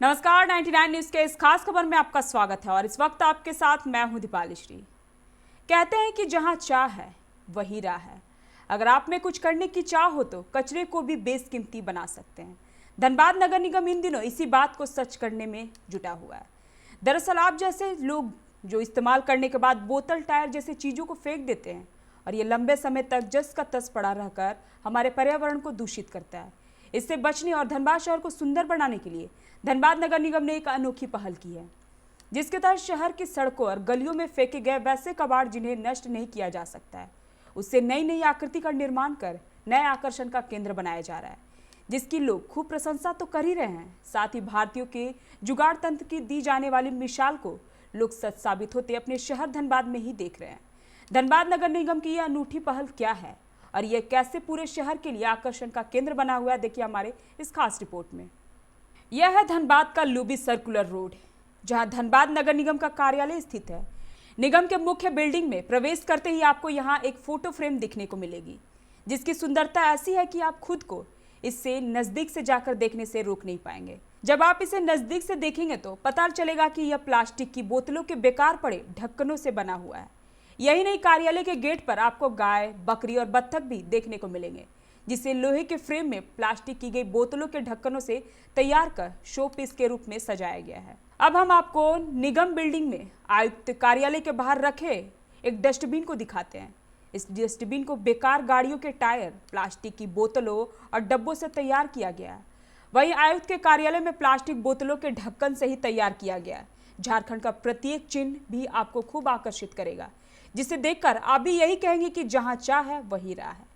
नमस्कार, 99 न्यूज के इस खास खबर में आपका स्वागत है और इस वक्त आपके साथ मैं हूं दीपाली श्री। कहते हैं कि जहां चाह है वही राह है। अगर आप में कुछ करने की चाह हो तो कचरे को भी बेशकीमती बना सकते हैं। धनबाद नगर निगम इन दिनों इसी बात को सच करने में जुटा हुआ है। दरअसल आप जैसे लोग जो इस्तेमाल करने के बाद बोतल, टायर जैसे चीजों को फेंक देते हैं और ये लंबे समय तक जस का तस पड़ा रहकर हमारे पर्यावरण को दूषित करता है। इससे बचने और धनबाद शहर को सुंदर बनाने के लिए धनबाद नगर निगम ने एक अनोखी पहल की है, जिसके तहत शहर की सड़कों और गलियों में फेंके गए वैसे कबाड़ जिन्हें नष्ट नहीं किया जा सकता है, उससे नई नई आकृति का निर्माण कर नए आकर्षण का केंद्र बनाया जा रहा है, जिसकी लोग खूब प्रशंसा तो कर ही रहे हैं। साथ ही भारतीयों के जुगाड़ तंत्र की दी जाने वाली मिसाल को लोग सच साबित होते अपने शहर धनबाद में ही देख रहे हैं। धनबाद नगर निगम की यह अनूठी पहल क्या है और यह कैसे पूरे शहर के लिए आकर्षण का केंद्र बना हुआ है, देखिए हमारे इस खास रिपोर्ट में। यह है धनबाद का लूबी सर्कुलर रोड, जहां धनबाद नगर निगम का कार्यालय स्थित है। निगम के मुख्य बिल्डिंग में प्रवेश करते ही आपको यहां एक फोटो फ्रेम दिखने को मिलेगी, जिसकी सुंदरता ऐसी है कि आप खुद को इससे नजदीक से जाकर देखने से रोक नहीं पाएंगे। जब आप इसे नजदीक से देखेंगे तो पता चलेगा कि यह प्लास्टिक की बोतलों के बेकार पड़े ढक्कनों से बना हुआ है। यही नहीं, कार्यालय के गेट पर आपको गाय, बकरी और बत्तख भी देखने को मिलेंगे, जिसे लोहे के फ्रेम में प्लास्टिक की गई बोतलों के ढक्कनों से तैयार कर शो पीस के रूप में सजाया गया है। अब हम आपको निगम बिल्डिंग में आयुक्त कार्यालय के बाहर रखे एक डस्टबिन को दिखाते हैं। इस डस्टबिन को बेकार गाड़ियों के टायर, प्लास्टिक की बोतलों और डब्बों से तैयार किया गया है। वहीं आयुक्त के कार्यालय में प्लास्टिक बोतलों के ढक्कन से ही तैयार किया गया है। झारखंड का प्रत्येक चिन्ह भी आपको खूब आकर्षित करेगा, जिसे देखकर आप भी यही कहेंगे कि जहां चाह है वही राह है।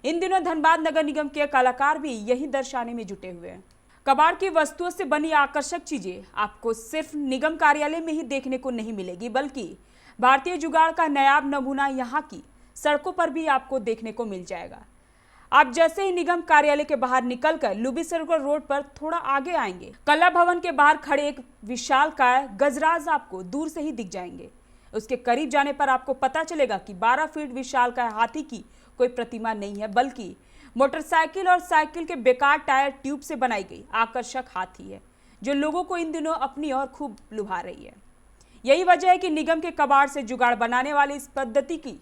इन दिनों धनबाद नगर निगम के कलाकार भी यही दर्शाने में जुटे हुए हैं। कबाड़ की वस्तुओं से बनी आकर्षक चीजें आपको सिर्फ निगम कार्यालय में ही देखने को नहीं मिलेगी, बल्कि भारतीय जुगाड़ का नायाब नमूना यहाँ की सड़कों पर भी आपको देखने को मिल जाएगा। आप जैसे ही निगम कार्यालय के बाहर निकलकर लूबी सर्कुलर रोड पर थोड़ा आगे आएंगे, कला भवन के बाहर खड़े एक विशालकाय गजराज आपको दूर से ही दिख जाएंगे। उसके करीब जाने पर आपको पता चलेगा कि 12 फीट विशालकाय हाथी की कोई प्रतिमा नहीं है, बल्कि मोटरसाइकिल और साइकिल के बेकार टायर ट्यूब से बनाई गई आकर्षक हाथी है, जो लोगों को इन दिनों अपनी ओर खूब लुभा रही है। यही वजह है कि निगम के कबाड़ से जुगाड़ बनाने वाली इस पद्धति की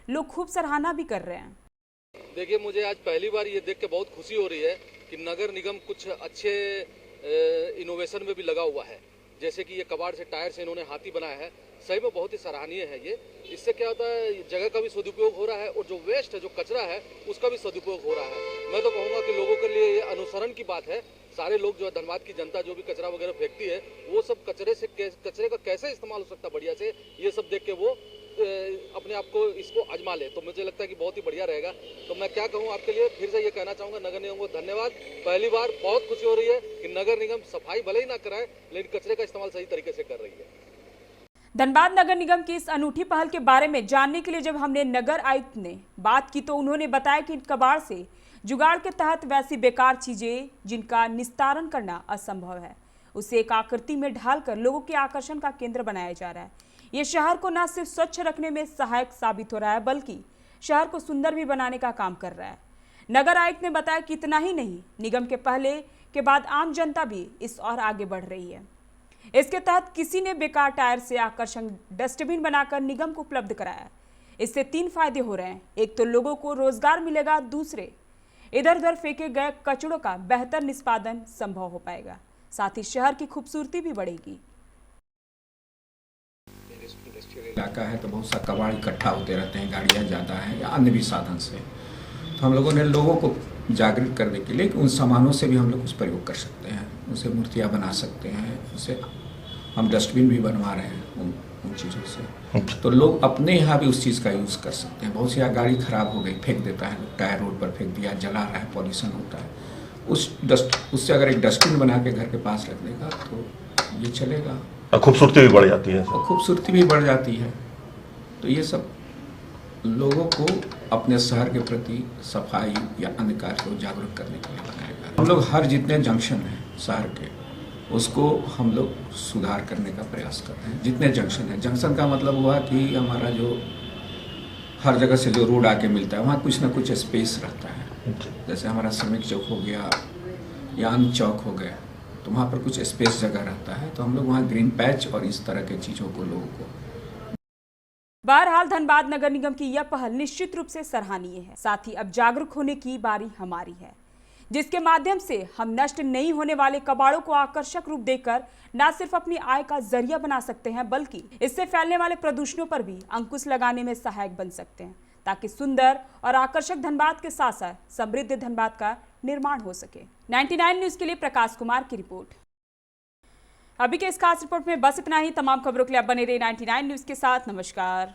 लोग खूब सराहना भी कर रहे हैं। देखिए, मुझे आज पहली बार ये देख के बहुत खुशी हो रही है कि नगर निगम कुछ अच्छे इनोवेशन में भी लगा हुआ है। जैसे कि ये कबाड़ से, टायर से इन्होंने हाथी बनाया है, सही में बहुत ही सराहनीय है ये। इससे क्या होता है, जगह का भी सदुपयोग हो रहा है और जो वेस्ट है, जो कचरा है, उसका भी सदुपयोग हो रहा है। मैं तो कहूँगा कि लोगों के लिए ये अनुसरण की बात है। सारे लोग जो है, धनबाद की जनता जो भी कचरा वगैरह फेंकती है, वो सब कचरे का कैसे इस्तेमाल हो सकता है बढ़िया से, ये सब देख के वो अपने आप को इसको आजमा ले, तो मुझे लगता है कि बहुत ही बढ़िया रहेगा। तो मैं क्या कहूँ आपके लिए, फिर से ये कहना चाहूँगा नगर निगम को धन्यवाद। पहली बार बहुत खुशी हो रही है कि नगर निगम सफाई भले ही ना कराए, लेकिन कचरे का इस्तेमाल सही तरीके से कर रही है। धनबाद नगर निगम की इस अनूठी पहल के बारे में जानने के लिए जब हमने नगर आयुक्त ने बात की, तो उन्होंने बताया कि कबाड़ से जुगाड़ के तहत वैसी बेकार चीजें जिनका निस्तारण करना असंभव है, उसे एक आकृति में ढालकर लोगों के आकर्षण का केंद्र बनाया जा रहा है। ये शहर को न सिर्फ स्वच्छ रखने में सहायक साबित हो रहा है, बल्कि शहर को सुंदर भी बनाने का काम कर रहा है। नगर आयुक्त ने बताया कि इतना ही नहीं, निगम के पहले के बाद आम जनता भी इस और आगे बढ़ रही है। इसके तहत किसी ने बेकार टायर से आकर्षक डस्टबिन बनाकर निगम को उपलब्ध कराया। इससे 3 फायदे हो रहे हैं। एक तो लोगों को रोजगार मिलेगा, दूसरे इधर उधर फेंके गए कचड़ों का बेहतर निष्पादन संभव हो पाएगा, साथ ही शहर की खूबसूरती भी बढ़ेगी। इलाका है तो बहुत सा कबाड़ इकट्ठा होते रहते हैं, गाड़ियाँ ज़्यादा हैं या अन्य भी साधन से। तो हम लोगों ने लोगों को जागृत करने के लिए कि उन सामानों से भी हम लोग कुछ प्रयोग कर सकते हैं, उनसे मूर्तियाँ बना सकते हैं, उनसे हम डस्टबिन भी बनवा रहे हैं उन चीज़ों से। तो लोग अपने यहाँ भी उस चीज़ का यूज़ कर सकते हैं। बहुत सी गाड़ी ख़राब हो गई, फेंक देता है, टायर रोड पर फेंक दिया, जला रहा है, पॉल्यूशन होता है। उससे अगर एक डस्टबिन बना के घर के पास रख देगा तो ये चलेगा, खूबसूरती भी बढ़ जाती है। खूबसूरती भी बढ़ जाती है। तो ये सब लोगों को अपने शहर के प्रति सफाई या अन्य कार्य को जागरूक करने के लिए बनाया गया। हम लोग हर जितने जंक्शन हैं शहर के, उसको हम लोग सुधार करने का प्रयास कर रहे हैं। जितने जंक्शन हैं, जंक्शन का मतलब हुआ कि हमारा जो हर जगह से जो रोड आके मिलता है, वहाँ कुछ ना कुछ स्पेस रहता है। जैसे हमारा श्रमिक चौक हो गया या अन्य चौक हो गए, तो तो वहाँ पर कुछ स्पेस जगह रहता है, तो हम लोग वहाँ ग्रीन पैच और इस तरह के चीज़ों को लोगों को। बहरहाल धनबाद नगर निगम की यह पहल निश्चित रूप से सराहनीय है। साथ ही अब जागरूक होने की बारी हमारी है, जिसके माध्यम से हम नष्ट नहीं होने वाले कबाड़ों को आकर्षक रूप देकर न सिर्फ अपनी आय का जरिया बना सकते हैं, बल्कि इससे फैलने वाले प्रदूषणों पर भी अंकुश लगाने में सहायक बन सकते हैं, ताकि सुंदर और आकर्षक धनबाद के साथ साथ समृद्ध धनबाद का निर्माण हो सके। 99 न्यूज के लिए प्रकाश कुमार की रिपोर्ट। अभी के इस खास रिपोर्ट में बस इतना ही। तमाम खबरों के लिए आप बने रहिए 99 न्यूज के साथ। नमस्कार।